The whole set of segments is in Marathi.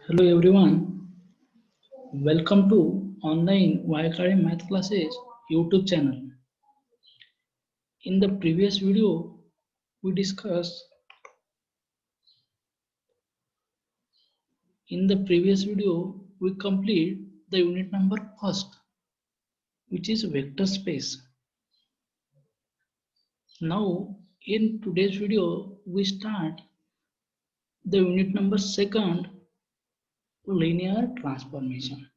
Hello everyone, welcome to online Waikare Math Classes YouTube channel. In the previous video, we discussed we complete the unit number first, which is vector space. Now, in today's video, we start the unit number second, linear transformation.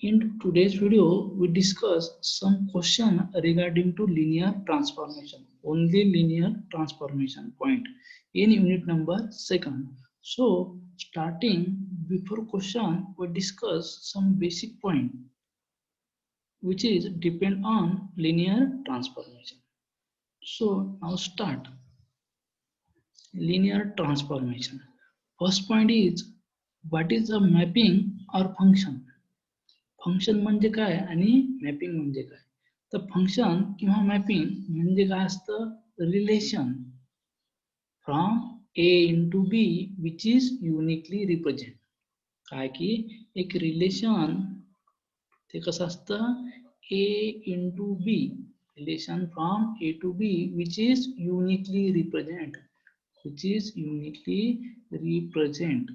In today's video, we discuss some question regarding to linear transformation, only linear transformation point in unit number second. So, starting before question, we discuss some basic point which is depend on linear transformation. So, now start linear transformation. First point is what is a mapping or function? Function म्हणजे काय आणि मॅपिंग म्हणजे काय? तर फंक्शन किंवा मॅपिंग म्हणजे काय असतं? Relation from A into B which is uniquely represent. काय की एक रिलेशन ते कसं असतं? A into B, relation from A to B which is uniquely represent,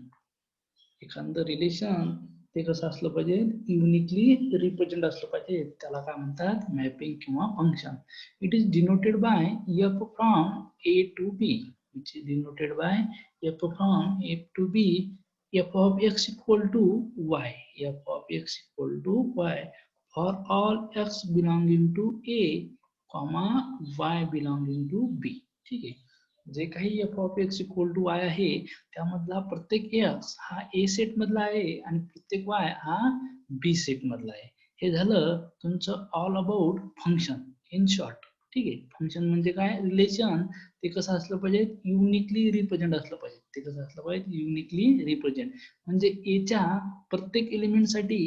एखादं रिलेशन ते कसं असलं पाहिजे? युनिकली रिप्रेझेंट असलं पाहिजे. त्याला काय म्हणतात? मॅपिंग किंवा function. It is denoted by F from A to B, which is denoted by F from A to B, F of X equal to Y, F of X equal to Y for all X belonging to A comma Y belonging to B. ठीक आहे, जे काही F of X equal to Y आहे त्यामधला प्रत्येक एक्स हा ए सेट मधला आहे आणि प्रत्येक वाय हा बी सेट मधला आहे. हे झालं तुमचं all about function in short. ठीक आहे, फंक्शन म्हणजे काय? रिलेशन ते कसं असलं पाहिजे? युनिकली रिप्रेझेंट असलं पाहिजे. ते कसं असलं पाहिजे? युनिकली रिप्रेझेंट म्हणजे एच्या प्रत्येक एलिमेंट साठी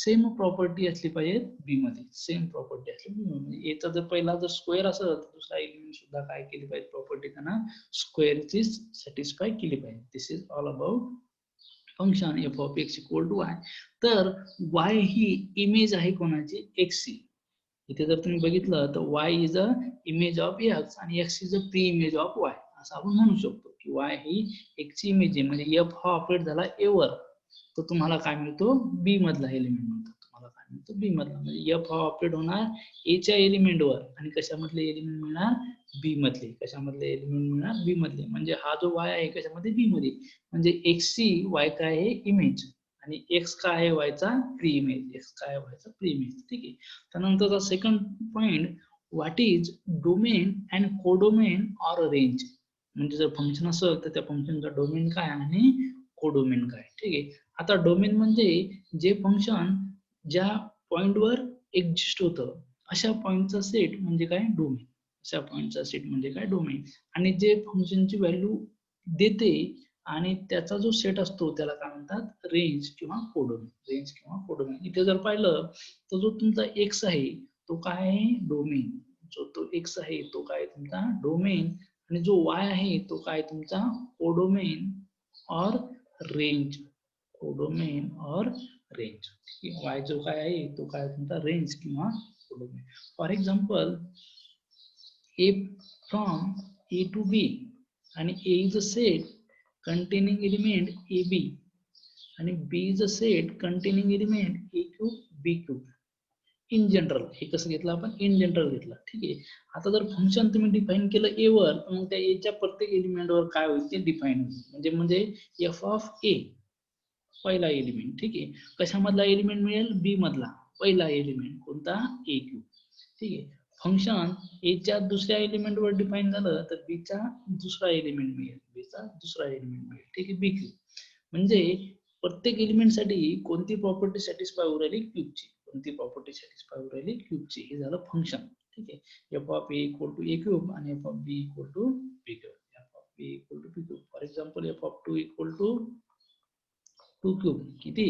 सेम प्रॉपर्टी असली पाहिजे बी मध्ये, सेम प्रॉपर्टी असली पाहिजे. एचा जर पहिला जर स्क्वेअर असेल तर दुसरा एलिमेंट सुद्धा काय केली पाहिजे? प्रॉपर्टी त्यांना स्क्वेअरची सॅटिस्फाय केली पाहिजे. This is all about function F of X equal to Y. तर वाय ही इमेज आहे कोणाची? एक्सची. इथे जर तुम्ही बघितलं तर Y is a image of X आणि X is a preimage of Y, असं आपण म्हणू शकतो की वाय ही एक्सची इमेज आहे. म्हणजे एफ हा ऑपरेट झाला ए वर तर तुम्हाला काय मिळतो? बी मधला एलिमेंट मिळतो. तुम्हाला काय मिळतो? बी मधला. म्हणजे एफ हा ऑपरेट होणार ए च्या एलिमेंटवर आणि कशामधले एलिमेंट मिळणार? बी मधले. कशामधले एलिमेंट मिळणार? बी मधले. म्हणजे हा जो वाय आहे कशामध्ये? बी मध्ये. म्हणजे एक्सची वाय काय आहे? इमेज आणि एक्स काय आहे? वायचा प्री इमेज. एक्स काय आहे? वायचा प्री इमेज. ठीक आहे. त्यानंतरचा second point, what is domain and codomain or range. म्हणजे जर फंक्शन असेल तर त्या फंक्शनचा डोमेन काय आणि कोडोमेन काय. ठीक आहे. आता डोमेन म्हणजे जे फंक्शन ज्या पॉइंटवर एक्झिस्ट होतं अशा पॉइंटचा सेट म्हणजे काय? डोमेन. अशा पॉइंटचा सेट म्हणजे काय? डोमेन. आणि जे फंक्शनची व्हॅल्यू देते आणि त्याचा जो सेट असतो त्याला काय म्हणतात? रेंज किंवा कोडोमेन. रेंज किंवा कोडोमेन. इथे जर पाहिलं तर जो तुमचा एक्स आहे तो काय आहे? डोमेन. जो तो एक्स आहे तो काय तुमचा? डोमेन. आणि जो वाय आहे तो काय तुमचा? कोडोमेन और रेंज. कोडोमेन और रेंज. वाय जो काय आहे तो काय तुमचा? रेंज किंवा codomain. For example, A from A to B आणि A is a set containing element AB आणि B is a set containing element A cube B cube. In general हे कसं घेतलं आपण? इन जनरल घेतलं. ठीक आहे. आता जर फंक्शन तुम्ही डिफाइन केलं ए वर तर मग त्या एच्या प्रत्येक एलिमेंटवर काय होईल ते डिफाइन होईल. म्हणजे एफ ऑफ ए पहिला एलिमेंट. ठीक आहे. कशामधला एलिमेंट मिळेल? बी मधला पहिला एलिमेंट कोणता? ए क्यूब. ठीक आहे. फंक्शन एच्या दुसऱ्या एलिमेंटवर डिफाइन झालं तर बीचा दुसरा एलिमेंट मिळेल, बीचा दुसरा एलिमेंट मिळेल. ठीक आहे. बी क्यूब म्हणजे प्रत्येक एलिमेंटसाठी कोणती प्रॉपर्टी सॅटिस्फाय होऊ राहिली? क्यूबची. कोणती प्रॉपर्टी सॅटिस्फाय होऊ राहिली? क्यूबची. हे झालं फंक्शन. ठीक आहे. F of A equal to A cube आणि F of B equal to B cube. F of B equal to B cube. For example, F of 2 equal to 2 cube किती?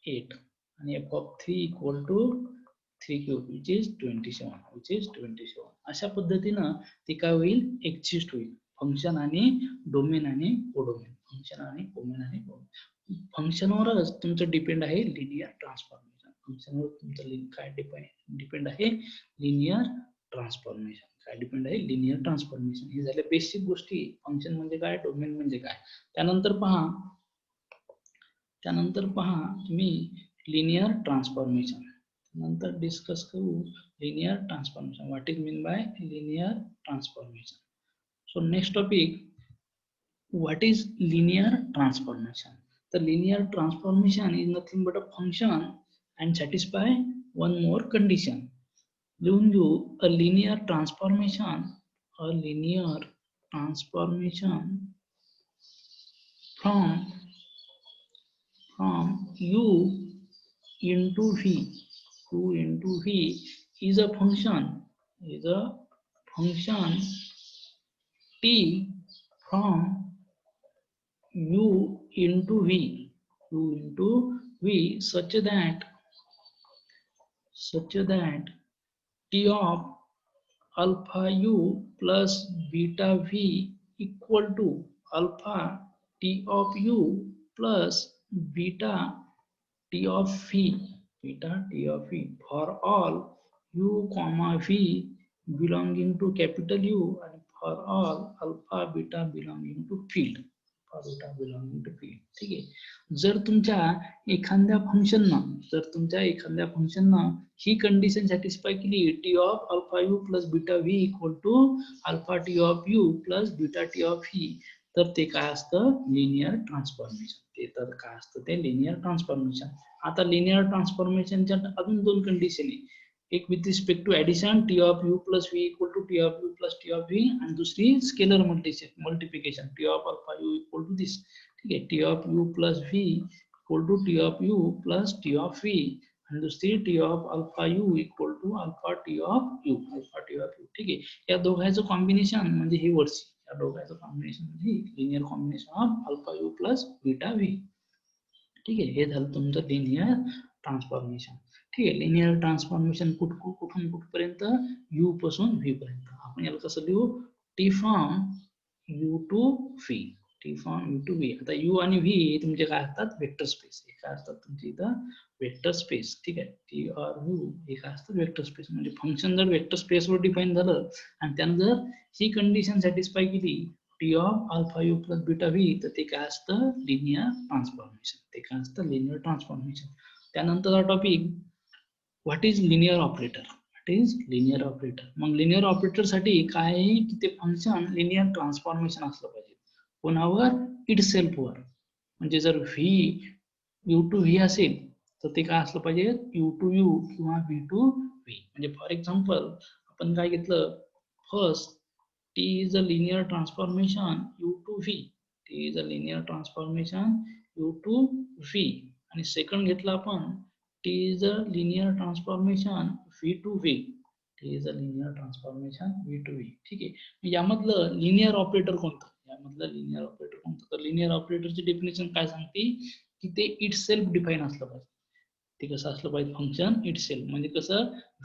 8 आणि F of 3 equal to 3 cube which is 27. अशा पद्धतीनं ते काय होईल? एक्झिस्ट होईल फंक्शन आणि डोमेन आणि कोडोमेन. फंक्शन आणि डोमेन आणि फंक्शनवरच तुमचं डिपेंड आहे लिनियर ट्रान्सफॉर्मेशन. फंक्शनवर तुमचं काय डिपेंड आहे लिनियर ट्रान्सफॉर्मेशन. काय डिपेंड आहे लिनियर ट्रान्सफॉर्मेशन. हे झाले बेसिक गोष्टी. फंक्शन म्हणजे काय, डोमेन म्हणजे काय. त्यानंतर पहा तुम्ही लिनियर ट्रान्सफॉर्मेशन नंतर डिस्कस करू. Linear transformation, what is mean by linear transformation. So next topic, what is linear transformation. The linear transformation is nothing but a function and satisfy one more condition. लिहून घेऊ. A linear transformation from u into v is a function t from u into v such that t of alpha u plus beta v equal to alpha t of u plus beta t of v for all u comma v belonging to capital U and for all alpha beta belonging to field. ठीक आहे. जर तुमच्या एखाद्या फंक्शननं ही कंडिशन सॅटिस्फाय केली, T of alpha you plus beta V equal to alpha T of you plus beta T of v, तर ते काय असतं लिनियर ट्रान्सफॉर्मेशन. ते लिनियर ट्रान्सफॉर्मेशन. आता लिनियर ट्रान्सफॉर्मेशनच्या अजून दोन कंडिशन आहे. एक with respect to addition T of you plus v equal to T of you plus T of v, आणि दुसरी scalar multiplication T of alpha u equal to this. ठीक आहे, T of you plus v equal to T of you plus T of v, आणि दुसरी T of alpha u equal to alpha T of u. ठीक आहे, या दोघांचं कॉम्बिनेशन म्हणजे ही वर्सी. या दोघांचं कॉम्बिनेशन म्हणजे linear combination of alpha you plus beta V. ठीक आहे, हे झालं तुमचं लिनियर ट्रान्सफॉर्मेशन. ठीक आहे, लिनियर ट्रान्सफॉर्मेशन कुठून कुठपर्यंत, यू पासून व्ही पर्यंत. आपण याला कसं लिहू, T from U to V. आता यू आणि व्ही तुमचे काय असतात, वेक्टर स्पेस. हे काय असतात तुमचे इथं वेक्टर स्पेस. ठीक आहे, टी ऑर यू हे काय असतं वेक्टर स्पेस. म्हणजे फंक्शन जर वेक्टर स्पेसवर डिफाईन झालं आणि त्यानं जर ही कंडिशन सॅटिस्फाय केली T of alpha you plus beta V, तर ते काय असतं लिनियर ट्रान्सफॉर्मेशन. त्यानंतरचा topic, what is linear operator. मग लिनियर ऑपरेटर साठी काय आहे की ते फंक्शन लिनियर ट्रान्सफॉर्मेशन असलं पाहिजे. कोणावर, इट सेल्फ वर. म्हणजे जर व्ही यू टू व्ही असेल तर ते काय असलं पाहिजे, यू टू यू किंवा व्ही टू व्ही. म्हणजे फॉर एक्झाम्पल आपण काय घेतलं, first T is a linear transformation U to V, आणि सेकंड घेतला आपण T is a linear transformation V to V. ठीक आहे, यामधलं लिनियर ऑपरेटर कोणतं, तर लिनियर ऑपरेटरची डेफिनेशन काय सांगते की ते इट सेल्फ डिफाईन असलं पाहिजे. ते कसं असलं पाहिजे, फंक्शन इट सेल्फ म्हणजे कसं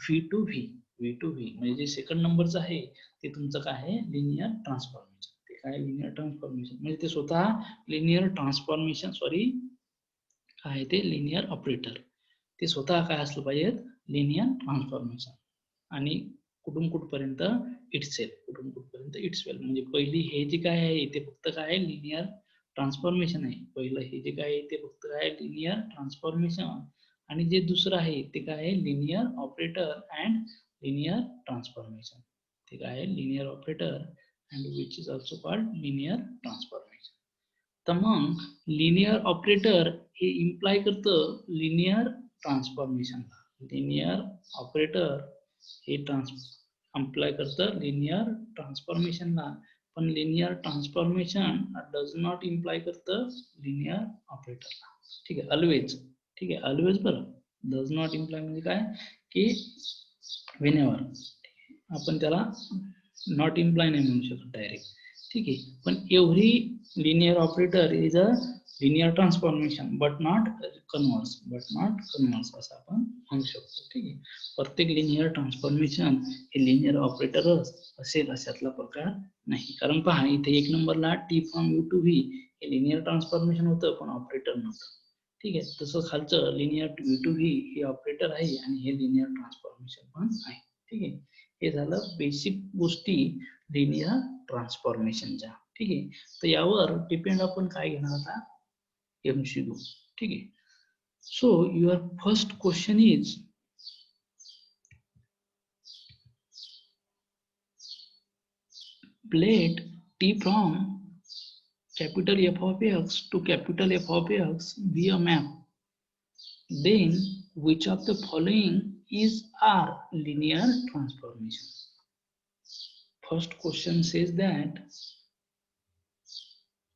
व्ही टू व्ही म्हणजे जे सेकंड नंबरचं आहे ते तुमचं काय आहे लिनियर ट्रान्सफॉर्मेशन. ते काय लिनियर ट्रान्सफॉर्मेशन म्हणजे ते स्वतः लिनियर ट्रान्सफॉर्मेशन काय ते लिनियर ऑपरेटर, ते स्वतः काय असलं पाहिजे लिनियर ट्रान्सफॉर्मेशन. आणि कुठून कुठपर्यंत इटसेल्फ. म्हणजे पहिली हे जे काय आहे ते फक्त काय लिनियर ट्रान्सफॉर्मेशन आहे. पहिलं हे जे काय आहे ते फक्त काय लिनियर ट्रान्सफॉर्मेशन, आणि जे दुसरं आहे ते काय आहे linear operator and linear transformation. ते काय आहे linear operator and which is also called linear transformation. तर मग लिनियर ऑपरेटर हे इम्प्लाय करतं लिनियर ट्रान्सफॉर्मेशनला. लिनियर ऑपरेटर हे इम्प्लाय करतं लिनियर ट्रान्सफॉर्मेशनला, पण linear transformation does not imply करतं लिनियर ऑपरेटरला. ठीक आहे, ऑलवेज बरं. डज नॉट इम्प्लाय म्हणजे काय की व्हेनेवर, आपण त्याला नॉट इम्प्लाय नाही म्हणू शकत डायरेक्ट. ठीक आहे, पण every linear operator is a linear transformation but not converse असं आपण म्हणू शकतो. ठीक आहे. प्रत्येक लिनियर ट्रान्सफॉर्मेशन हे लिनियर ऑपरेटर असेल अशातला प्रकार नाही. कारण पहा इथे 1 नंबरला T from U to V हे लिनियर ट्रान्सफॉर्मेशन होतं पण ऑपरेटर नव्हतं. ठीक आहे. तसं खालचं लिनियर व्ही टू व्ही हे ऑपरेटर आहे आणि हे लिनियर ट्रान्सफॉर्मेशन पण आहे. ठीक आहे. हे झालं बेसिक गोष्टी लिनियर ट्रान्सफॉर्मेशनच्या. ठीक आहे. तर यावर डिपेंड आपण काय घेणार आता MCQ. ठीक आहे. So your first question is let t from capital F of x to capital F of x be a map. Then which of the following is R linear transformation? First question says that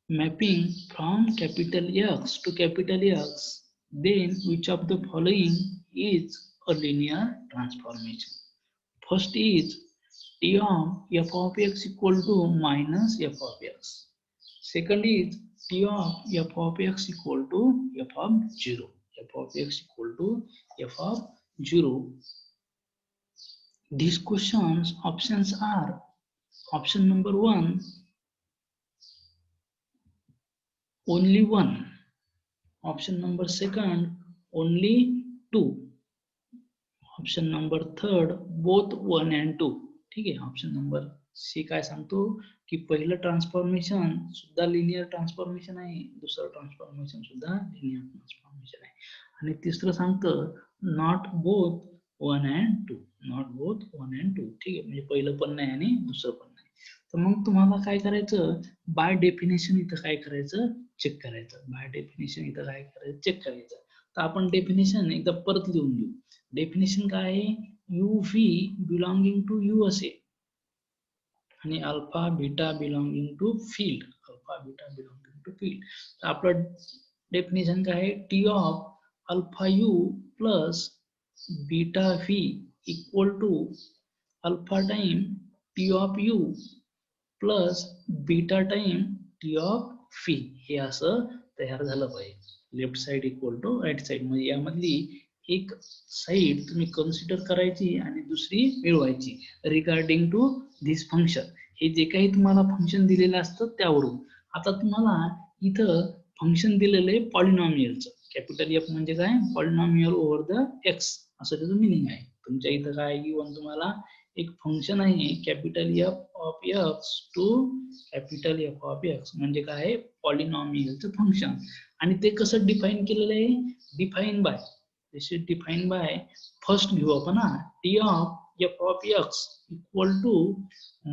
mapping from capital X to capital X, then which of the following is a linear transformation? First is t of f of x equal to minus f of x. Second is t of f of x equal to f of 0. F of x equal to f of 0. These questions options are option number 1 only 1, option number 2 only 2, option number 3 both 1 and 2. ठीक आहे. ऑप्शन नंबर सी काय सांगतो की पहिलं ट्रान्सफॉर्मेशन सुद्धा लिनियर ट्रान्सफॉर्मेशन आहे, दुसरं ट्रान्सफॉर्मेशन सुद्धा लिनियर ट्रान्सफॉर्मेशन आहे आणि तिसरं सांगतं not both 1 and 2. Not both 1 and 2. ठीक आहे. म्हणजे पहिलं पण नाही आणि दुसरं पण नाही. तर मग तुम्हाला काय करायचं बाय डेफिनेशन इथं काय करायचं चेक करायचं. बाय डेफिनेशन इथं काय करायचं चेक करायचं. तर आपण डेफिनेशन एकदा परत लिहून घेऊ. डेफिनेशन काय आहे U V belonging to U असेल आणि alpha beta belonging to field. Alpha beta belonging to field. तर आपलं डेफिनेशन काय आहे T of alpha you plus beta V equal to alpha time T of you plus beta time T of phi. हे असं तयार झालं पाहिजे. Left side equal to right side. म्हणजे यामधली एक साइड तुम्ही कन्सिडर करायची आणि दुसरी मिळवायची रिगार्डिंग टू धिस फंक्शन. हे जे काही तुम्हाला फंक्शन दिलेलं असतं त्यावरून. आता तुम्हाला इथं फंक्शन दिलेलं आहे पॉलिनॉमियलचं. कॅपिटल एफ म्हणजे काय पॉलिनॉमियल ओव्हर द एक्स असं त्याचं मिनिंग आहे. तुमच्या इथं काय गिवन तुम्हाला एक फंक्शन आहे capital F of X to capital F of X म्हणजे काय पॉलिनॉमियलचं फंक्शन. आणि ते कसं डिफाईन केलेलं आहे define by this is defined by first घेऊ आपण t of f of x equal to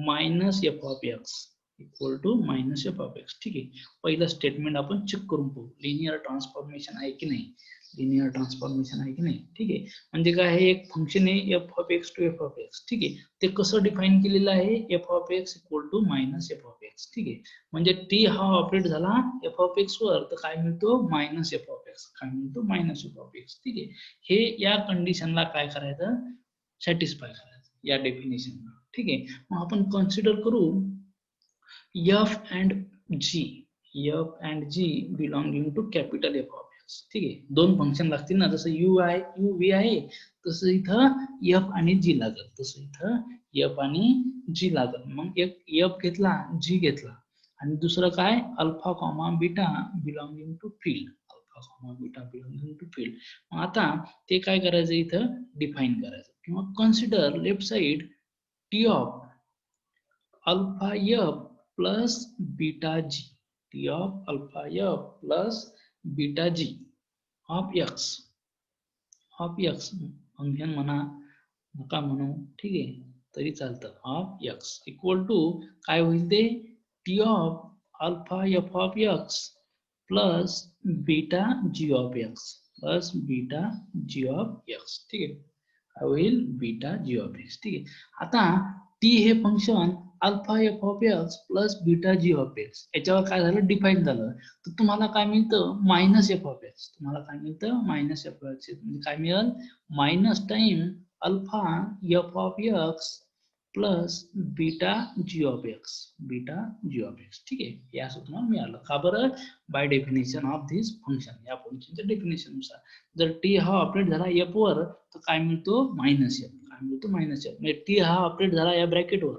minus f of x equal to minus f of x. ठीक आहे. पहिलं स्टेटमेंट आपण चेक करून पाहू लिनियर ट्रान्सफॉर्मेशन आहे की नाही. लिनियर ट्रान्सफॉर्मेशन आहे की नाही. ठीक आहे. म्हणजे काय आहे एक फंक्शन आहे f of x to f of x. ठीक आहे. ते कसं डिफाईन केलेलं आहे f of x equal to minus f of x. ठीक आहे. म्हणजे t हा ऑपरेट झाला f of x वर तर काय मिळतो मायनस f of x. काय मिळतो मायनस f of x. ठीक आहे. हे या कंडिशनला काय करायचं सॅटिस्फाय करायचं या डेफिनेशनला. ठीक आहे. मग आपण कन्सिडर करू f and g belonging to capital F of X. ठीक आहे. दोन फंक्शन लागतील ना जसं यू व्ही आहे तसं इथं एफ आणि जी लागल. तसं इथं एफ आणि जी लागल. मग एक एफ घेतला जी घेतला आणि दुसरं काय alpha comma beta belonging to field. Alpha comma beta belonging to field. मग आता ते काय करायचं इथं डिफाईन करायचं किंवा consider left side T of alpha F plus beta G. T of alpha F plus beta G of X. Of X function म्हणा नका म्हणू ठीक आहे तरी चालतं. ऑफ एक्स इक्वल टू काय होईल ते T of alpha F of X plus beta G of X plus beta G of X. ठीक आहे. काय होईल बीटा जी ऑफ एक्स. ठीक आहे. आता टी हे function alpha F of X plus beta G of X याच्यावर काय झालं डिफाईन झालं तर तुम्हाला काय मिळतं मायनस एफ ऑफ एक्स. तुम्हाला काय मिळतं मायनस एफ ऑफ एक्स म्हणजे काय मिळेल minus time alpha F of X plus beta G of X, beta G of X. ठीक आहे, हे असं तुम्हाला मिळालं. का बरं? By definition of this function, या फंक्शनच्या डेफिनेशन नुसार जर टी हा ऑपरेट झाला एफ वर तर काय मिळतो? Minus F. काय मिळतो? Minus F. म्हणजे टी हा ऑपरेट झाला या ब्रॅकेटवर,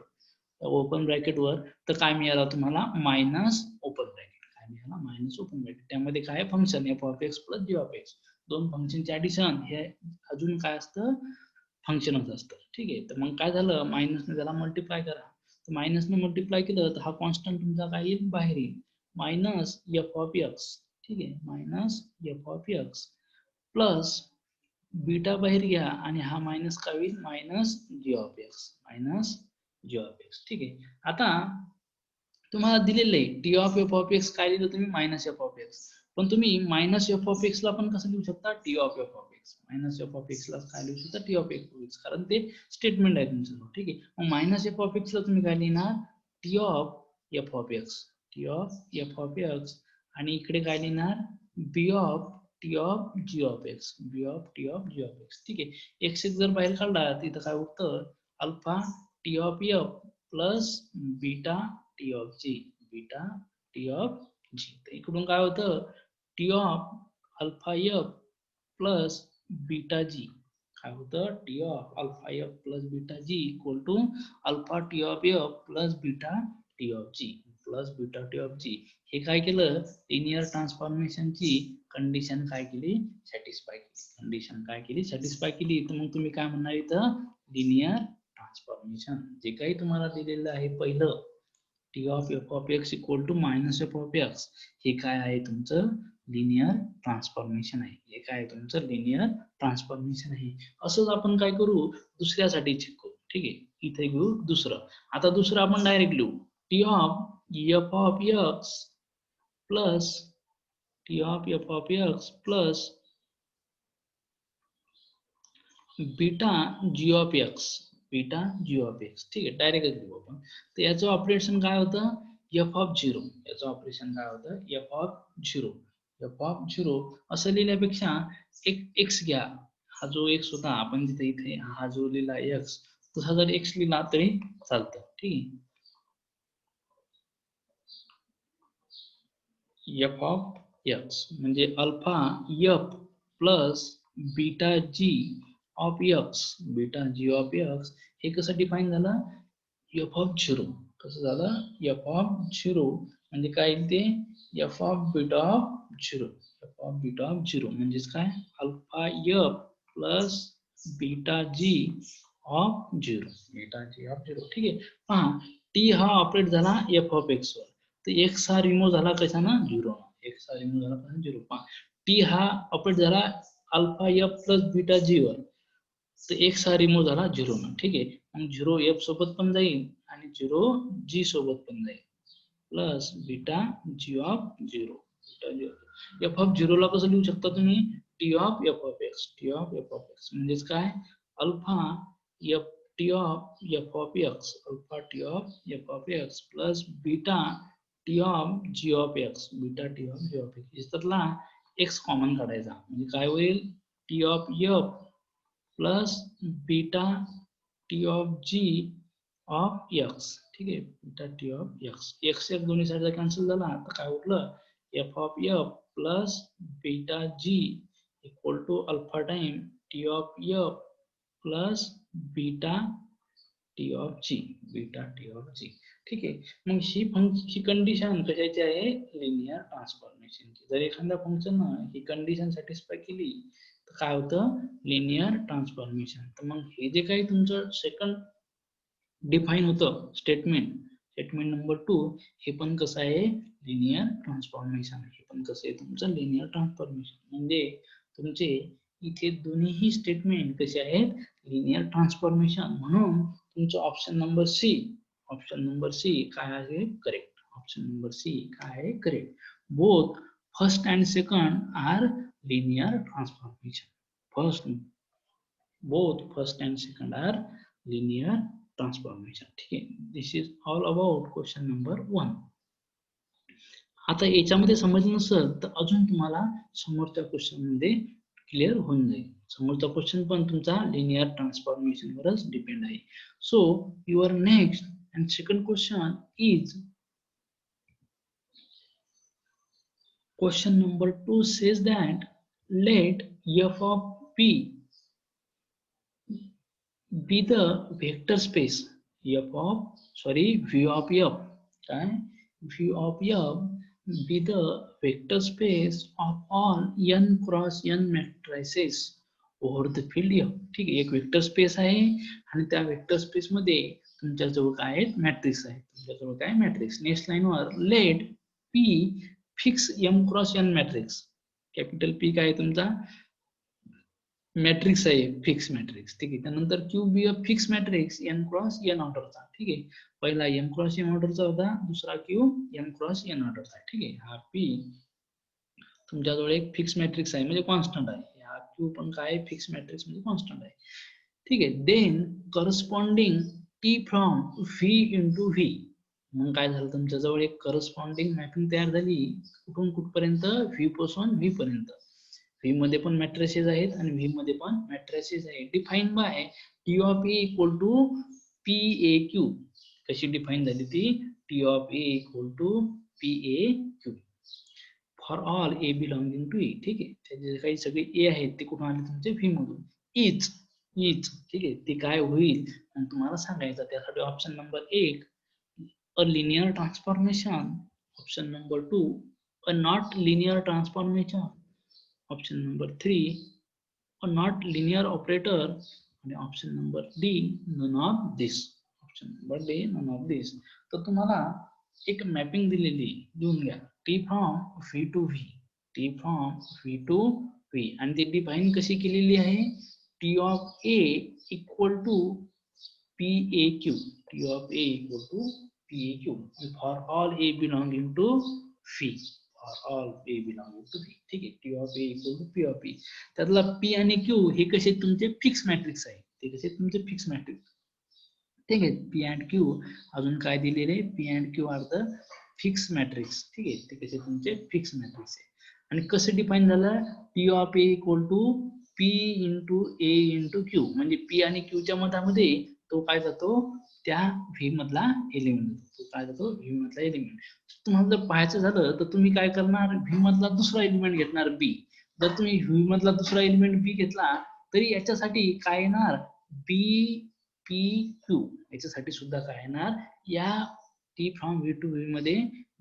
ओपन ब्रॅकेटवर, तर काय मिळालं तुम्हाला? Minus open bracket. काय मिळालं? Minus open bracket. त्यामध्ये काय function F of X plus G of X, दोन फंक्शनचे ऍडिशन, हे अजून काय असतं? फंक्शनच असतं. ठीक आहे, तर मग काय झालं? मायनसने त्याला मल्टिप्लाय करा, तर मायनसने मल्टिप्लाय केलं तर हा कॉन्स्टंट तुमचा काय येईल? बाहेर येईल. Minus F of X. ठीक आहे, minus F of X plus beta बाहेर घ्या आणि हा मायनस काय होईल? Minus G of X, minus G of X. ठीक आहे, आता तुम्हाला दिलेलं आहे T of F of X, काय लिहिलं तुम्ही? Minus F of X. पण तुम्ही मायनस एफ ऑफ एक्स ला पण कसं लिहू शकता? T of F of X. Minus F of x ला काय लिहू शकता? T of F of x, कारण ते स्टेटमेंट आहे तुमचं. ठीक आहे, मग मायनस एफ ऑफ एक्स ला तुम्ही काय लिहिणार? T of F of X, T of F of X, आणि इकडे काय लिहिणार? B of T of G of X, B of T of G of X. ठीक आहे, एक्स एक जर बाहेर काढला तिथं काय उरतं? Alpha T of F plus beta T of G, beta T of G. तर इकडून काय होतं? T of alpha F plus beta G, काय होतं? T of alpha F plus beta G equal to alpha T of F plus beta T of G, plus beta T of G. हे काय केलं? लिनियर ट्रान्सफॉर्मेशनची कंडिशन काय केली? सॅटिस्फाय केली. कंडिशन काय केली? सॅटिस्फाय केली. तर मग तुम्ही काय म्हणणार इथं? Linear transformation. जे काही तुम्हाला दिलेलं आहे पहिलं, T of F of X equal to minus F of X, हे काय आहे? तुमचं लिनियर ट्रान्सफॉर्मेशन आहे. हे काय? तुमचं लिनियर ट्रान्सफॉर्मेशन आहे. असंच आपण काय करू? दुसऱ्यासाठी चेक करू. ठीक आहे, इथे घेऊ दुसरं. आता दुसरं आपण डायरेक्ट लिहू, T of F of X plus T of F of X plus beta G of X, beta G of X. ठीक आहे, डायरेक्ट घेऊ आपण. तर याचं ऑपरेशन काय होतं? F of zero. याचं ऑपरेशन काय होतं? F of zero. F of zero असं लिहिल्यापेक्षा एक एक्स घ्या. हा जो एक्स होता आपण तिथे इथे हा जो लिहिला एक्स, तसा जर एक्स लिहिला तरी चालतं. ठीक आहे, एफ ऑफ एक्स म्हणजे alpha F plus beta G of X, beta G of X. हे कसं डिफाईन झालं? F of zero. कसं झालं? एफ ऑफ झिरो म्हणजे काय ते? F of beta of zero, F of beta of zero म्हणजेच काय? Alpha F plus beta G of zero, beta G of zero. ठीक आहे, पहा टी हा ऑपरेट झाला एफ ऑफ एक्स वर, तर एक्स हा रिमूव्ह झाला कशानं? झिरो. एक्स हा रिमूव्ह झाला कशानं? झिरो. पहा टी हा ऑपरेट झाला अल्फा एफ प्लस बीटा जी वर, तर एक्स हा रिमूव्ह झाला झिरो न. ठीक आहे, मग झिरो एफ सोबत पण जाईल आणि झिरो जी सोबत पण जाईल, plus beta G of zero, F of झिरोला कसं लिहू शकता तुम्ही? T of F of X, T of F of X म्हणजेच काय? Alpha F T of F of X, alpha T of F of X plus beta T of G of X, beta T of G of X. याच्यातला एक्स कॉमन काढायचा म्हणजे काय होईल? T of F plus beta T of G of X. ठीक आहे, beta T of X. X एक दोन्ही साईडचा कॅन्सल झाला तर काय उरलं? F of F plus beta G equal to alpha time T of F plus beta T of G, beta T of G. ठीक आहे, मग ही कंडिशन कशाची आहे? लिनियर ट्रान्सफॉर्मेशनची. जर एखाद्या फंक्शन ही कंडिशन सॅटिस्फाय केली तर काय होतं? Linear transformation. तर मग हे जे काही तुमचं सेकंड डिफाईन होतं स्टेटमेंट, स्टेटमेंट नंबर 2, हे पण कसं आहे? Linear transformation. हे पण कसं आहे? तुमचं लिनियर ट्रान्सफॉर्मेशन. म्हणजे तुमचे इथे दोन्हीही स्टेटमेंट कसे आहेत? Linear transformation. म्हणून तुमचं option number C, option number C काय आहे? करेक्ट. ऑप्शन नंबर सी काय आहे? Correct. Both first and second are linear transformation. both first and second are linear transformation. ठीक आहे, this is all about question number 1. आता याच्यामध्ये समजलं नसेल तर अजून तुम्हाला समोरच्या क्वेश्चन मध्ये क्लिअर होऊन जाईल. समोरचा क्वेश्चन पण तुमचा लिनियर ट्रान्सफॉर्मेशन वरच डिपेंड आहे. So your next and second question is question number 2 says that let f of p be the vector space v of f काय v of f be the vector space of all n cross n matrices over the field f. ठीक आहे, एक वेक्टर स्पेस आहे आणि त्या वेक्टर स्पेस मध्ये तुमच्याजवळ काय आहेत, मॅट्रिक्स आहेत. तुमच्याजवळ काय मॅट्रिक्स. नेक्स्ट लाईन वर let p fix m cross n matrix. Capital P काय तुमचा मॅट्रिक्स आहे, फिक्स मॅट्रिक्स. ठीक आहे, त्यानंतर Q be a fix matrix N cross N ऑर्डरचा. ठीक आहे, पहिला एम क्रॉस एन ऑर्डरचा होता, दुसरा क्यू एन क्रॉस एन ऑर्डरचा. ठीक आहे, हा पी तुमच्याजवळ एक फिक्स मॅट्रिक्स आहे म्हणजे कॉन्स्टंट आहे. हा क्यू पण काय फिक्स मॅट्रिक्स म्हणजे कॉन्स्टंट आहे. ठीक आहे, then corresponding T from V into V. मग काय झालं, तुमच्याजवळ एक करस्पॉन्डिंग मॅपिंग तयार झाली. कुठून कुठपर्यंत, व्ही पासून व्ही पर्यंत. व्ही मध्ये पण मॅट्रिसेस आहेत आणि व्ही मध्ये पण मॅट्रिसेस आहेत. Define by T of A equal to P A Q. कशी डिफाईन झाली ती, T of A equal to P A Q for all A belonging to A. ठीक आहे, त्याचे काही सगळे ए आहेत ते कुठून आले, तुमचे व्ही मधून. इज ठीक आहे, ते काय होईल तुम्हाला सांगायचं. त्यासाठी option number 1 a linear transformation, option number 2 a not linear transformation, option number 3 a not linear operator आणि option number D none of this. Option number D none of this. तर तुम्हाला एक मॅपिंग दिलेली, लिहून घ्या. T from V to V, T from V to V, आणि ती डिफाईन कशी केलेली आहे, T of A equal to P A Q, T of A equal to P A Q for all A belonging to V, for all A belonging to V. ठीक आहे, T of A equal to P of E. त्यातला पी आणि क्यू हे कसे तुमचे फिक्स मॅट्रिक्स आहे, ते कसे तुमचे फिक्स मॅट्रिक्स. ठीक आहे, पी अँड क्यू अजून काय दिलेले, P and Q are the fix matrix. ठीक आहे, ते कसे तुमचे फिक्स मॅट्रिक्स आहे. आणि कसं डिफाईन झालं, T of A equal to P into A into Q. म्हणजे पी आणि क्यूच्या मधामध्ये तो काय जातो, त्या व्ही मधला एलिमेंट. तो काय जातो, व्ही मधला एलिमेंट. तुम्हाला जर पाहायचं झालं तर तुम्ही काय करणार, व्ही मधला दुसरा एलिमेंट घेणार बी. जर तुम्ही व्ही मधला दुसरा एलिमेंट बी घेतला तरी याच्यासाठी काय येणार, बी पी क्यू. याच्यासाठी सुद्धा काय येणार, या T from V to V मध्ये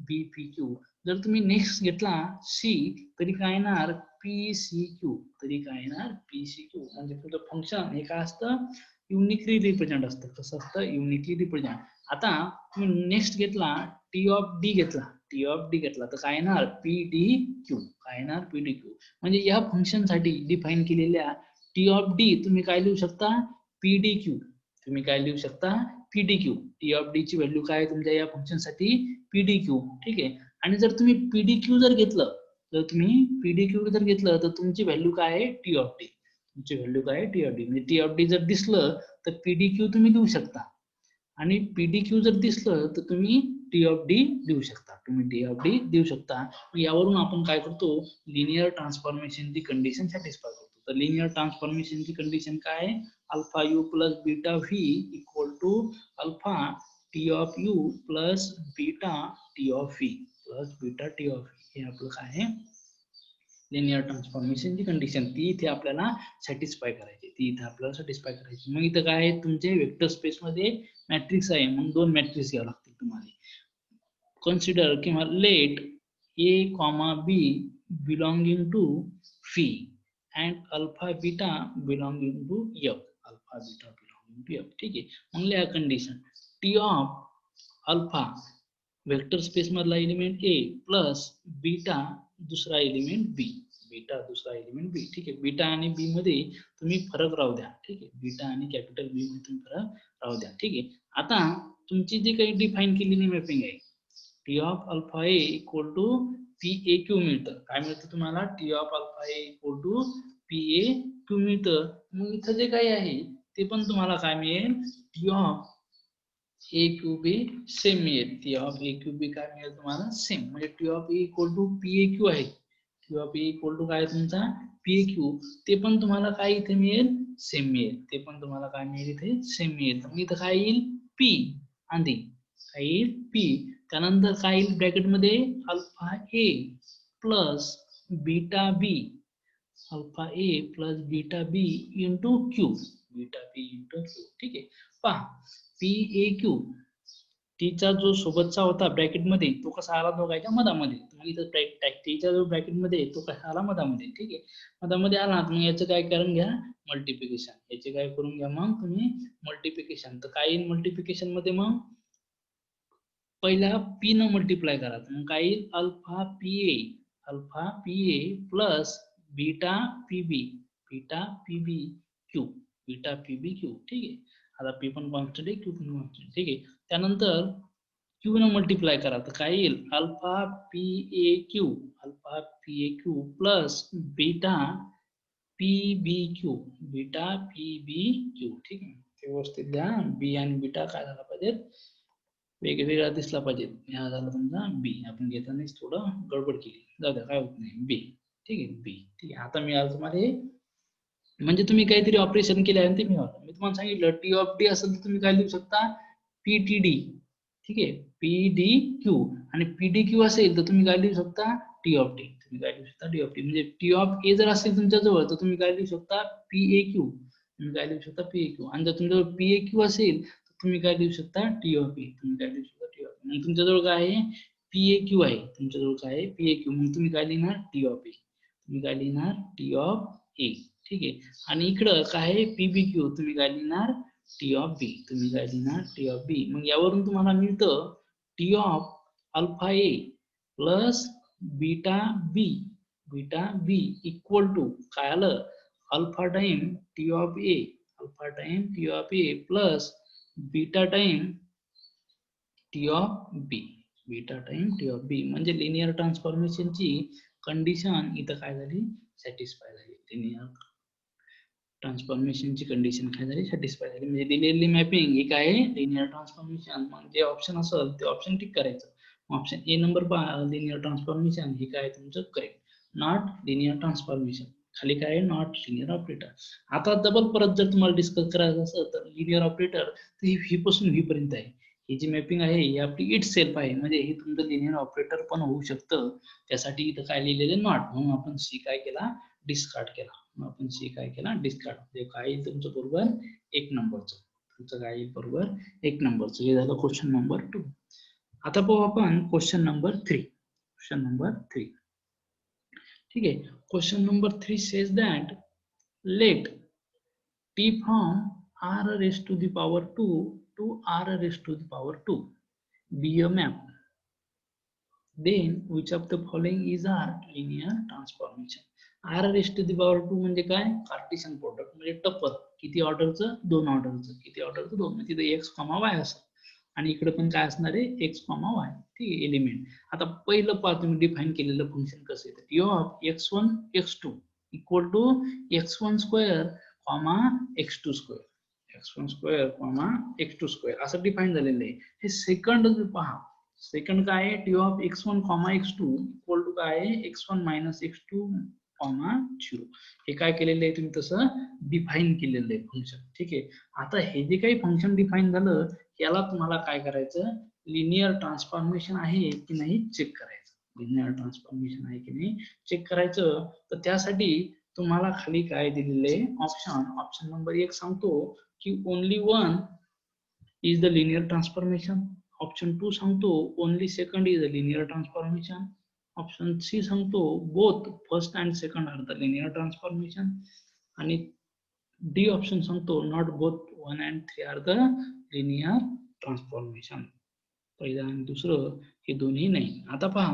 बी पी क्यू. जर तुम्ही नेक्स्ट घेतला सी तरी काय येणार, पी सी क्यू. तरी काय येणार, पी सी क्यू. म्हणजे तुमचं फंक्शन हे काय असतं, युनिकली रिप्रेझेंट असतं. कसं असतं, युनिकली रिप्रेझेंट. आता तुम्ही नेक्स्ट घेतला टी ऑफ डी घेतला, टी ऑफ डी घेतला तर काय येणार, पी डी क्यू. काय येणार, पी डी क्यू. म्हणजे या फंक्शन साठी डिफाईन केलेल्या टी ऑफ डी तुम्ही काय लिहू शकता, पी डी क्यू. तुम्ही काय लिहू शकता, P D Q. T of D ची व्हॅल्यू काय तुमच्या या फंक्शन साठी, पी डी क्यू. ठीक आहे, आणि जर तुम्ही पी डी क्यू जर घेतलं, जर तुम्ही पी डी क्यू जर घेतलं तर तुमची व्हॅल्यू काय आहे, टी ऑफ डी. तुमची व्हॅल्यू काय आहे, टी ऑफ डी. म्हणजे टी ऑफ डी जर दिसलं तर पी डी क्यू तुम्ही लिहू शकता, आणि पी डी क्यू जर दिसलं तर तुम्ही टी ऑफ डी लिहू शकता. तुम्ही टी ऑफ डी देऊ शकता. यावरून आपण काय करतो, लिनियर ट्रान्सफॉर्मेशनची कंडिशन सॅटिस्फाय करतो. तर लिनियर ट्रान्सफॉर्मेशनची कंडिशन काय आहे, alpha you plus beta V equal to alpha T of you plus beta T of V plus beta T of V. हे आपलं काय आहे, लिनियर ट्रान्सफॉर्मेशनची कंडिशन. ती इथे आपल्याला सॅटिस्फाय करायची, ती इथे आपल्याला सॅटिस्फाय करायची. मग इथं काय आहे, तुमचे वेक्टर स्पेस मध्ये मॅट्रिक्स आहे, मग दोन मॅट्रिक्स घ्यावं लागतील तुम्हाला. कन्सिडर किंवा let A comma B belonging to V and alpha beta belonging to F, alpha beta belonging to F. ठीक आहे, मग लिहा condition, T of alpha vector space मधला एलिमेंट ए प्लस बीटा दुसरा एलिमेंट बी, बीटा दुसरा एलिमेंट बी. ठीक आहे, बीटा आणि बी मध्ये तुम्ही फरक राहू द्या. ठीक आहे, बीटा आणि कॅपिटल बी मध्ये तुम्ही फरक राहू द्या. ठीक आहे, आता तुमची जी काही डिफाईन केलेली मॅपिंग आहे, T of alpha A equal to P A Q मिळतं. काय मिळतं तुम्हाला, T of alpha A equal to P A Q मिळतं. मग इथं जे काही आहे ते पण तुम्हाला काय मिळेल, T of A Q B same मिळेल. T of A Q B काय मिळेल तुम्हाला, सेम. म्हणजे T of A equal to P A Q आहे. T of A equal to काय तुमचा, पी ए क्यू ते पण तुम्हाला काय इथे मिळेल, सेम मिळेल. ते पण तुम्हाला काय मिळेल इथे, सेम मिळेल. तर मग इथं काय येईल, पी आधी काय येईल, पी. त्यानंतर काय येईल ब्रॅकेटमध्ये, alpha A plus beta B, alpha A plus beta B into Q, beta B into Q. ठीक आहे, पहा पी ए क्यू टीचा जो सोबतचा होता ब्रॅकेटमध्ये तो कसा आला दोघांच्या मधामध्ये. मग इथं टीचा जो ब्रॅकेटमध्ये तो कसा आला मधामध्ये. ठीक आहे, मधामध्ये आला मग याचं काय करून घ्या, मल्टिप्लिकेशन. याचे काय करून घ्या मग तुम्ही, मल्टिप्लिकेशन. तर काय येईल मल्टिप्लिकेशन मध्ये, मग पहिला पी न मल्टिप्लाय करा. मग काय येईल, alpha P A plus beta P B, beta P B Q, beta P B Q. ठीक आहे, आता पी पण कॉन्स्टंट आहे, क्यू पण कॉन्स्टंट. ठीक आहे, त्यानंतर क्यू न मल्टिप्लाय करा. तर काय येईल, alpha P A Q plus beta P B Q, beta P B Q. ठीक आहे, ते व्यवस्थित द्या. बी आणि बीटा काय झाला पाहिजे, वेगवेगळा दिसला पाहिजे. हा झाला तुमचा बी. आपण घेतानाच थोडं गडबड केली, जाऊ द्या काय होत नाही, बी. ठीक आहे, बी. ठीक आहे, आता मी आज तुम्हाला म्हणजे तुम्ही काहीतरी ऑपरेशन केले आहे ते मी तुम्हाला सांगितलं टी ऑफ डी असेल तर तुम्ही काय लिहू शकता, पी टी डी. ठीक आहे, पी डी क्यू. आणि पी डी क्यू असेल तर तुम्ही काय लिहू शकता, टी ऑफ डी. तुम्ही काय लिहू शकता, टी ऑफ डी. म्हणजे टी ऑफ ए जर असेल तुमच्या जवळ तर तुम्ही काय लिहू शकता, पी ए क्यू. तुम्ही काय लिहू शकता, पी ए क्यू. आणि जर तुमच्याजवळ पी ए क्यू असेल तर तुम्ही काय लिहू शकता, टी ऑफ ए. तुम्ही काय लिहू शकता, टी ऑफ ए. मग तुमच्याजवळ काय आहे, पी ए क्यू आहे. तुमच्याजवळ काय आहे, पी ए क्यू. मग तुम्ही काय लिहिणार, टी ऑफ ए. तुम्ही काय लिहिणार, टी ऑफ ए. ठीक आहे, आणि इकडं काय आहे, पीबी क्यू. तुम्ही काय लिहिणार, टी ऑफ बी. तुम्ही काय लिहिणार, टी ऑफ बी. मग यावरून तुम्हाला मिळतं T of alpha A plus beta B equal to काय आलं, alpha time T of A, alpha time T of A plus beta time T of B, beta time T of B. म्हणजे लिनियर ट्रान्सफॉर्मेशनची कंडिशन इथं काय झाली, सॅटिस्फाय झाली. लिनियर ट्रान्सफॉर्मेशनची कंडिशन काय झाली, सॅटिस्फाय झाली. म्हणजे दिलेली मॅपिंग ही काय आहे, लिनियर ट्रान्सफॉर्मेशन. मग जे ऑप्शन असेल ते ऑप्शन टिक करायचं. Option A number linear transformation हे काय तुमचं करेक्ट, नॉट लिनियर ट्रान्सफॉर्मेशन. खाली काय आहे, नॉट लिनियर ऑपरेटर. आता डबल परत जर तुम्हाला डिस्कस करायचं असेल तर लिनियर ऑपरेटर तर ही व्ही पासून व्ही पर्यंत आहे. ही जी मॅपिंग आहे ही आपली इट सेल्फ आहे. म्हणजे हे तुमचं लिनियर ऑपरेटर पण होऊ शकतं. त्यासाठी इथं काय लिहिलेले, नॉट. म्हणून आपण सी काय केला, डिस्कार्ड केला. मग आपण सी काय केला, डिस्कार्ड. म्हणजे काय येईल तुमचं बरोबर, एक नंबरचं. तुमचं काय येईल बरोबर, एक नंबरचं. हे झालं क्वेश्चन नंबर 2. आता पाहू आपण क्वेश्चन नंबर 3. Question number 3. ठीक आहे, question number 3 says that let t from r raised to the power 2 to r raised to the power 2 be a map. Then which of the following is r linear transformation? r raised to the power 2 म्हणजे काय, कार्टेशियन प्रोडक्ट. म्हणजे टप्पर किती ऑर्डरचं, 2 ऑर्डरचं. किती ऑर्डरचं, 2. म्हणजे तिथे x, y असं. आणि इकडे पण काय असणार आहे, x, y. ठीक आहे, एलिमेंट. आता पहिलं पाहत तुम्ही डिफाइन केलेलं फंक्शन कसं आहे, T of x1 x2 equal to x1 square x2 square, x1 square x2 square असं डिफाइन झालेलं आहे. हे सेकंड पहा, सेकंड काय आहे, T of x1 x2 equal to काय आहे, x1 मायनस x2 0. हे काय केलेलं आहे तुम्ही, तसं डिफाइन केलेलं आहे फंक्शन. ठीक आहे, आता हे जे काही फंक्शन डिफाइन झालं याला तुम्हाला काय करायचं, लिनियर ट्रान्सफॉर्मेशन आहे की नाही चेक करायचं. लिनियर ट्रान्सफॉर्मेशन आहे की नाही चेक करायचं. तर त्यासाठी तुम्हाला खाली काय दिलेले ऑप्शन, ऑप्शन नंबर 1 सांगतो की only one is the linear transformation. Option 2 सांगतो only second is the linear transformation. Option C सांगतो both first and second are the linear transformation. आणि डी ऑप्शन सांगतो not both 1 and 3 are the linear transformation. पहिलं आणि दुसरं हे दोन्ही नाही. आता पहा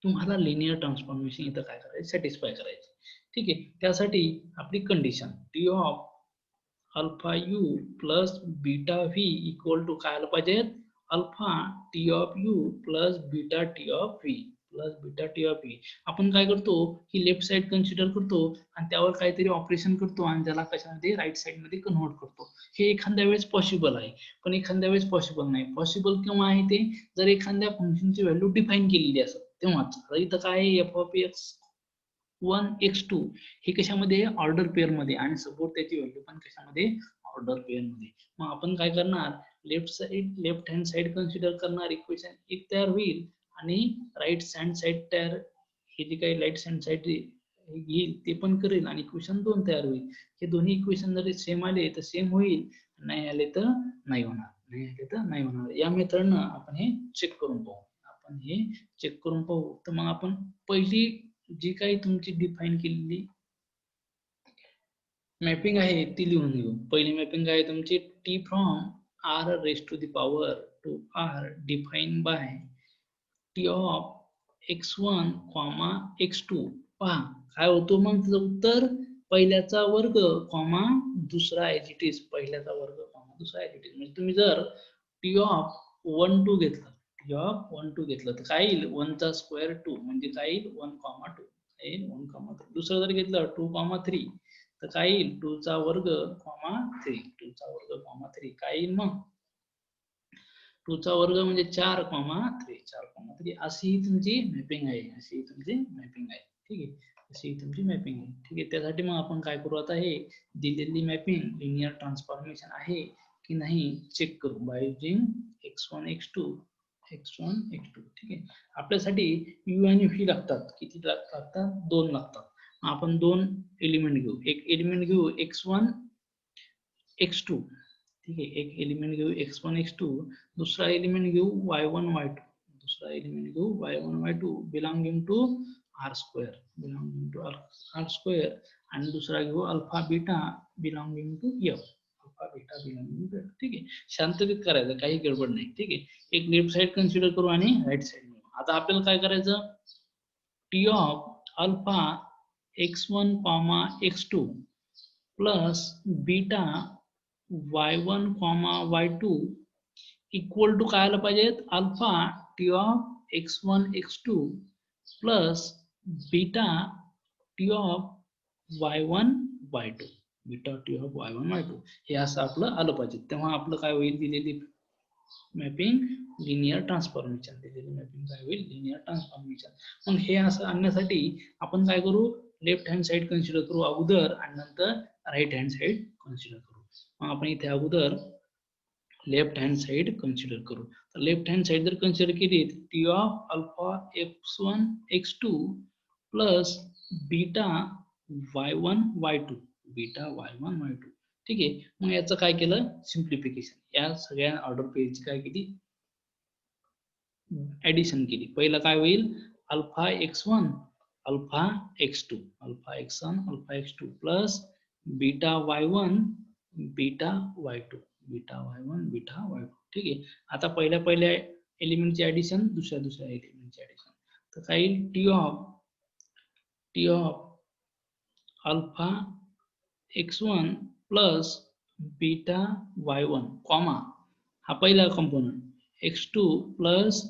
तुम्हाला लिनियर ट्रान्सफॉर्मेशन इथं काय करायचं, सॅटिस्फाय करायचं. ठीक आहे, त्यासाठी आपली condition T of alpha you plus beta V equal to काय आलं पाहिजे, alpha T of you plus beta T of V plus beta T of V. आपण काय करतो की लेफ्ट साइड कन्सिडर करतो आणि त्यावर काहीतरी ऑपरेशन करतो आणि त्याला कशामध्ये राईट साइड मध्ये कन्व्हर्ट करतो. हे एखाद्या वेळेस पॉसिबल आहे पण एखाद्या वेळेस पॉसिबल नाही. पॉसिबल केव्हा आहे ते, जर एखाद्या फंक्शनची व्हॅल्यू डिफाइन केलेली असेल तेव्हाच. इथं काय F of x x1 x2 हे कशामध्ये ऑर्डर पेअर मध्ये आणि सपोर्ट त्याची व्हॅल्यू पण कशामध्ये ऑर्डर पेअर मध्ये. मग आपण काय करणार, लेफ्ट हँड साइड कन्सिडर करणार, इक्वेशन एक तयार होईल आणि राईट हँड साइड तयार, हे जे काही राईट हँड साइड येईल ते पण करेल आणि इक्वेशन 2 तयार होईल. हे दोन्ही इक्वेशन जरी सेम आले तर सेम होईल, नाही आले तर नाही होणार, नाही आले तर नाही होणार. या मेथडनं आपण हे चेक करून पाहू. आपण हे चेक करून पाहू. तर मग आपण पहिली जी काही तुमची डिफाईन केलेली मॅपिंग आहे ती लिहून घेऊ. पहिली मॅपिंग आहे तुमची T from R raise to the power two R define by T of x1, x2. पहा काय होतो मग त्याचं उत्तर, पहिल्याचा वर्ग कॉमा दुसरा ऍज इट इज, पहिल्याचा वर्ग कॉमा दुसरा ऍज इट इज. म्हणजे तुम्ही जर टी ऑफ 1 2 घेतलं, टी ऑफ 1 2 घेतलं तर काय येईल, 1 चा स्क्वेअर 2 म्हणजे काय येईल 1, 2 येईल 1, 2. दुसरं जर घेतलं 2, 3 तर काय येईल 2 चा वर्ग कॉमा 3, 2 चा वर्ग कॉमा 3 काय येईल मग 2 चा वर्ग म्हणजे 4, 3, 4, 3. अशी ही तुमची मॅपिंग आहे, अशी ही तुमची मॅपिंग आहे. ठीक आहे, अशी ही तुमची मॅपिंग आहे. ठीक आहे, त्यासाठी मग आपण काय करू, आता हे दिलेली मॅपिंग लिनियर ट्रान्सफॉर्मेशन आहे की नाही चेक करू by using x1 x2 x1 x2. ठीक आहे, आपल्यासाठी u आणि v लागतात. किती लागतात, 2 लागतात. आपण 2 एलिमेंट घेऊ, एक एलिमेंट घेऊ x1 x2. ठीक आहे, एक एलिमेंट घेऊ x1 x2, दुसरा एलिमेंट घेऊ y1 y2, दुसरा एलिमेंट घेऊ y1 y2 belonging to r square, belonging to r square, आणि दुसरा घेऊ alpha beta belonging to f, alpha beta belonging to f. ठीक आहे, शांततेत करायचं, काही गडबड नाही. ठीक आहे, एक लेफ्ट साइड कन्सिडर करू आणि राईट साइड. आता आपल्याला काय करायचं, T of alpha x1, x2 plus beta y1, y2 equal to काय आलं पाहिजेत, alpha T of x1 x2 plus beta T of y1 y2, beta T of y1 y2 हे असं आपलं आलं पाहिजे. तेव्हा आपलं काय होईल, दिलेली मॅपिंग लिनियर ट्रान्सफॉर्मेशन, दिलेली मॅपिंग काय होईल, लिनियर ट्रान्सफॉर्मेशन. मग हे असं आणण्यासाठी आपण काय करू, लेफ्ट हँड साइड कन्सिडर करू अगोदर आणि नंतर राईट हँड साइड कन्सिडर करू. मग आपण इथे अगोदर लेफ्ट हँड साइड कन्सिडर करू. तर लेफ्ट हँड साइड जर कन्सिडर केली, T of alpha x1 x2 plus beta y1 y2, beta y1 y2. ठीक आहे, मग याचं काय केलं, सिम्प्लिफिकेशन, या सगळ्या ऑर्डर पेअरची काय केली, ऍडिशन केली. पहिलं काय होईल, alpha x1 alpha x2, alpha x1 alpha x2 plus beta y1 beta y2, beta y1 beta y2. ठीक आहे, आता पहिल्या एलिमेंटची ऍडिशन, दुसऱ्या एलिमेंटची ऍडिशन. तर काय येईल, T of alpha x1 plus beta y1 comma हा पहिला component, x2 plus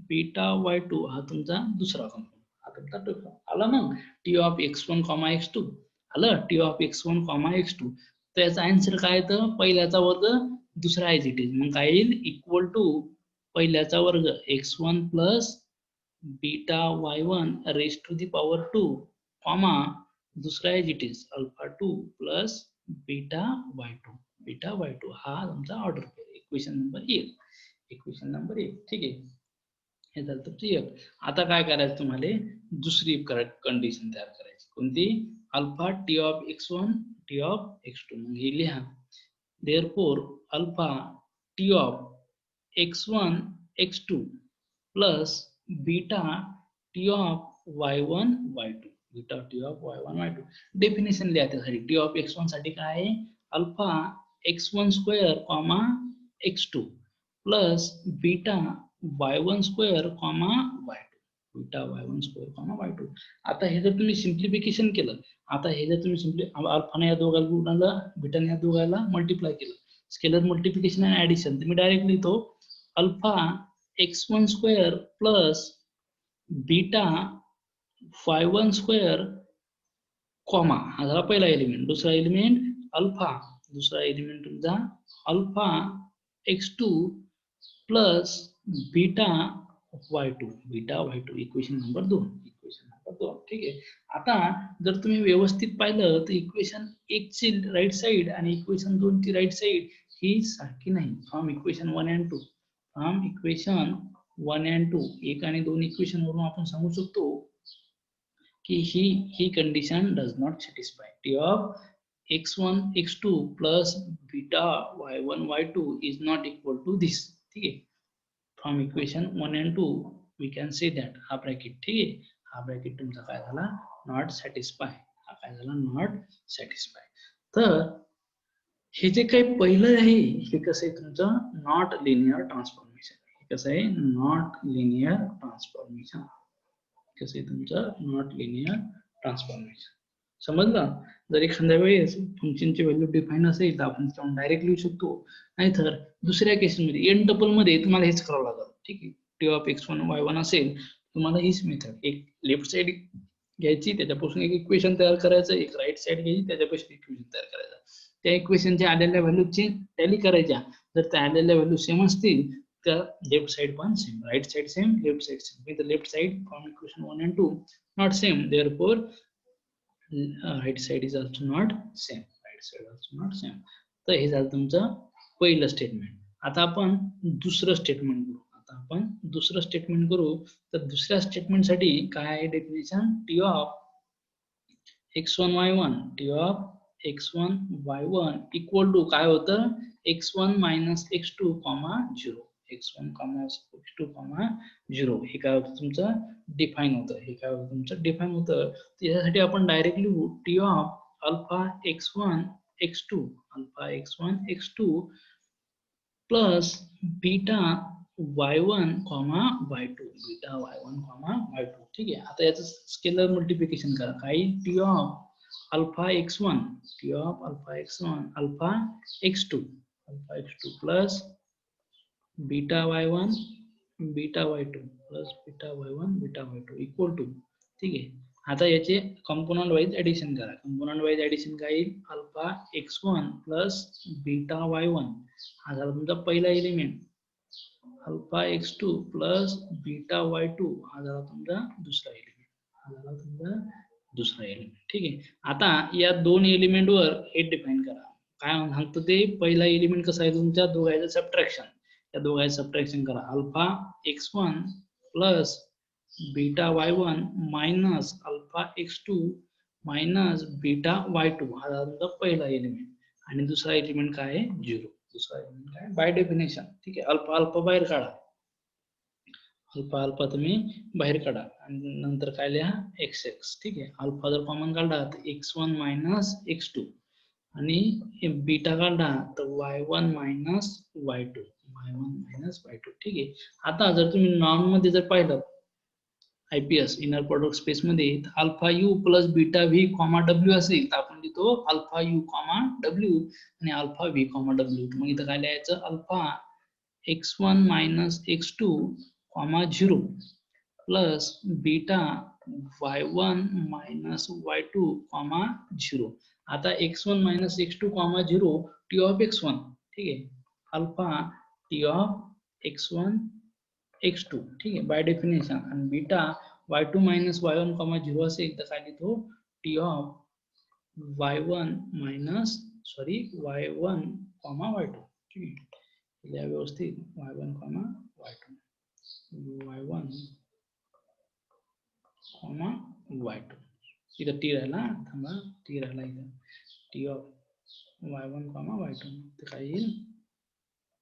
beta y2 हा तुमचा दुसरा कंपोनंट, हा तुमचा आला. मग टी ऑफ x1 x2 आलं, टी ऑफ x1 x2. तर याचा आन्सर काय येतं, पहिल्याचा वर्ग दुसरा ऍज इट इज. मग काय येईल, इक्वल टू पहिल्याचा वर्ग x1 plus beta y1 raise to the power 2 comma दुसरा as it is alpha 2 plus beta y2, beta y2 हा तुमचा order pair, equation number 1, equation number 1. ठीक आहे, हे झालं तुमचं 1. आता काय करायचं, तुम्हाला दुसरी कंडिशन तयार करायची, कोणती, alpha T of x1 T of x2. मग हे लिहा, therefore alpha T of x1 x2 plus beta T of y1 y2, beta T of y1 y2. Definition लिहा त्यासाठी, टी ऑफ x1 साठी काय आहे, alpha x1 square comma x2 plus beta y1 square comma y2, beta y1 square comma y2. आता हे जर तुम्ही सिम्प्लिफिकेशन केलं, आता हे जर तुम्ही अल्फाने या दोघाला गुणाला, बीटाने या दोघाला मल्टिप्लाय केलं, स्केलर मल्टिप्लिकेशन आणि ऍडिशन, तुम्ही डायरेक्टली तो alpha x1 square plus beta y1 square comma हा झाला पहिला एलिमेंट, दुसरा एलिमेंट अल्फा, दुसरा एलिमेंट तुमचा alpha x2 plus beta y2, beta y2, equation number 2, equation number करतो. ठीक आहे. आता जर तुम्ही व्यवस्थित पाहिलं तर इक्वेशन 1 ची राईट साइड आणि इक्वेशन 2 ची राईट साइड ही सारखी नाही. From equation 1 and 2 from equation 1 and 2 1 आणि 2 इक्वेशन वरून आपण सांगू शकतो की ही condition does not satisfy. T of x1 x2 plus beta y1 y2 is not equal to this. ठीक आहे. From equation 1 and 2 we can say that हा ब्रॅकेट. ठीक आहे. हा ब्रॅकेट तुमचा काय झाला नॉट सॅटिस्फाय. हा काय झाला नॉट सॅटिस्फाय. तर हे जे काही पहिलं आहे हे कसं आहे तुमचं नॉट लिनियर ट्रान्सफॉर्मेशन. हे कसं आहे नॉट लिनियर ट्रान्सफॉर्मेशन. कसं आहे तुमचं नॉट लिनियर ट्रान्सफॉर्मेशन. समजलं. जर एखाद्या वेळेस फंक्शनची व्हॅल्यू डिफाईन असेल तर आपण त्याच्यावर डायरेक्ट लिहू शकतो. नाहीतर दुसऱ्या केसमध्ये एन टपल मध्ये तुम्हाला हेच करावं लागेल. ठीक आहे. टी ऑफ x1 y1 असेल तुम्हाला हीच मेथड एक लेफ्ट साइड घ्यायची त्याच्यापासून एक इक्वेशन तयार करायचं, एक राईट साइड घ्यायची त्याच्यापासून इक्वेशन तयार करायचं. त्या इक्वेशनच्या आलेल्या व्हॅल्यूची टॅली करायच्या. जर त्या आलेल्या व्हॅल्यू सेम असतील तर लेफ्ट साइड पण same, right side same, left side same. With left side from equation 1 and 2 not same, therefore right side is also not same. Right side also not same. तर हे झालं तुमचं पहिलं स्टेटमेंट. आता आपण दुसरं स्टेटमेंट करू. तर दुसऱ्या स्टेटमेंट साठी काय आहे definition. T of x1 y1 T of x1 y1 equal to काय होतं x1 minus x2 0. x1 x2 0 हे काय होतं तुमचं डिफाईन होतं. त्यासाठी आपण डायरेक्ट लिहू T of alpha x1 x2 plus beta y1 y2 ठीक आहे. आता याचं स्केलर मल्टिप्लिकेशन करा. काही T of alpha x1 alpha x2 plus beta y1 beta y2 plus beta y1 equal to. ठीक आहे. आता याचे कंपोनंट वाईज ऍडिशन करा. कंपोनंट वाईज ऍडिशन काय येईल alpha x1 plus beta y1 हा झाला तुमचा पहिला element. Alpha x2 plus beta y2 हा झाला तुमचा दुसरा एलिमेंट. ठीक आहे. आता या दोन एलिमेंट वर हे डिफाइन करा. काय सांगतो ते पहिला एलिमेंट कसा आहे तुमच्या दोघांचं सबट्रॅक्शन. या दोघांचं सबट्रॅक्शन करा. Alpha x1 plus beta y1 minus alpha x2 minus beta y2 हा झाला तुमचा पहिला एलिमेंट. आणि दुसरा एलिमेंट काय आहे 0. दुसरा एलिमेंट काय बाय डेफिनेशन. ठीक आहे. अल्फा अल्फा बाहेर काढा. अल्फा तुम्ही बाहेर काढा आणि नंतर काय लिहा एक्स एक्स. ठीक आहे. अल्फा जर कॉमन काढला तर x1 मायनस x2 आणि बीटा काढला तर y1 मायनस y2 ठीक आहे. आता जर तुम्ही नॉर्म मध्ये जर पाहिलं आयपीएस इनर प्रोडक्ट स्पेस मध्ये alpha u plus beta V comma W असेल तर आपण लिहितो अल्फा यू कॉमा डब्ल्यू आणि अल्फा व्ही कॉमा डब्ल्यू. मग इथं काय लिहायचं alpha x1 minus x2 comma 0 plus beta y1 minus y2 comma 0. आता x1 minus x2 comma 0 T of x1. ठीक आहे. Alpha T of x1 x2. ठीक आहे बाय डेफिनेशन. आणि beta y2 minus y1 comma 0 असेल तर काय लिहितो T of y1 comma y2. ठीक आहे. या व्यवस्थित y1 कॉमा y2 इथं टी राहिला थांबा इथं T of y1 comma y2 तर काय येईल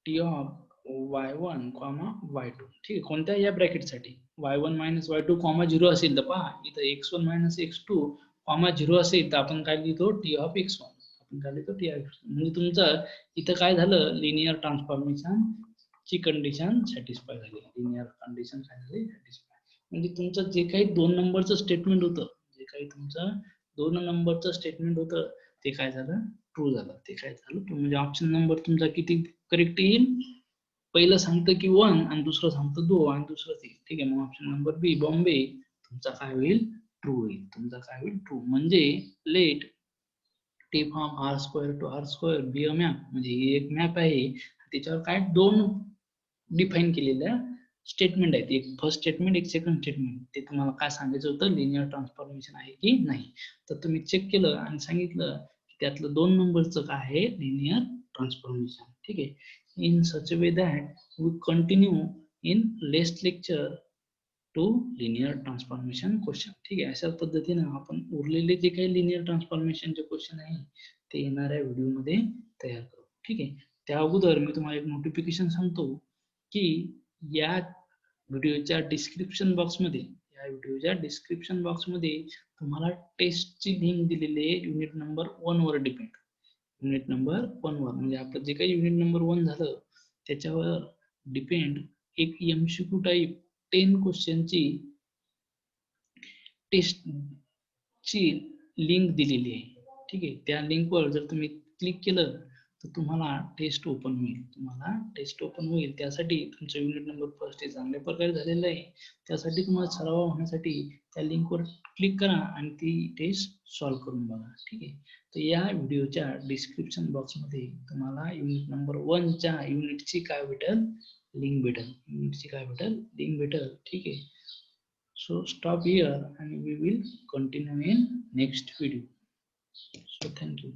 T of y1 comma y2. ठीक आहे. कोणत्या या ब्रॅकेट साठी y1 मायनस y2 कॉमा 0 असेल तर पहा इथं x1 मायनस x2 कॉमा 0 असेल तर आपण काय लिहितो टी ऑफ x1. म्हणजे तुमचं इथं काय झालं लिनियर ट्रान्सफॉर्मेशन ची कंडिशन सॅटिस्फाय झाली. लिनियर कंडिशन काय झाली सॅटिस्फाय. म्हणजे तुमचं जे काही 2 नंबरचं स्टेटमेंट होतं ते काय झालं ट्रू झालं. म्हणजे ऑप्शन नंबर तुमचा किती करेक्ट येईल. पहिलं सांगतं की 1 आणि दुसरं सांगतं 2 आणि दुसरं 3. ठीक आहे. मग ऑप्शन नंबर बी बॉम्बे तुमचा काय होईल ट्रू होईल. म्हणजे let T from R square to R square be a map. म्हणजे ही एक मॅप आहे त्याच्यावर काय 2 डिफाईन केलेल्या स्टेटमेंट आहेत, एक फर्स्ट स्टेटमेंट एक सेकंड स्टेटमेंट. ते तुम्हाला काय सांगायचं होतं, लिनियर ट्रान्सफॉर्मेशन आहे की नाही. तर तुम्ही चेक केलं आणि सांगितलं की त्यातलं 2 नंबरचं काय आहे, लिनियर ट्रान्सफॉर्मेशन. ठीक आहे. In such a way that we continue in next lecture to linear transformation question. ठीक आहे. अशा पद्धतीने आपण उरलेले जे काही लिनियर ट्रान्सफॉर्मेशनचे क्वेश्चन आहे ते येणाऱ्या व्हिडिओमध्ये तयार करू. ठीक आहे. त्या अगोदर मी तुम्हाला एक नोटिफिकेशन सांगतो की या व्हिडिओच्या डिस्क्रिप्शन बॉक्समध्ये तुम्हाला टेस्टची लिंक दिलेली आहे युनिट नंबर 1 वर डिपेंड. युनिट नंबर 1 वर म्हणजे आपलं जे काही युनिट नंबर 1 झालं त्याच्यावर डिपेंड एक MCQ टाईप 10 क्वेश्चनची टेस्टची लिंक दिलेली आहे. ठीक आहे. त्या लिंकवर जर तुम्ही क्लिक केलं तर तुम्हाला टेस्ट ओपन होईल. त्यासाठी तुमचं युनिट नंबर फर्स्ट हे चांगल्या प्रकारे झालेलं आहे. त्यासाठी तुम्हाला सराव होण्यासाठी त्या लिंकवर क्लिक करा आणि ती टेस्ट सॉल्व्ह करून बघा. ठीक आहे. तर या व्हिडिओच्या डिस्क्रिप्शन बॉक्समध्ये तुम्हाला युनिट नंबर 1 च्या युनिटची काय भेटेल, लिंक भेटेल. ठीक आहे. So stop here and we will continue in next video. So thank you.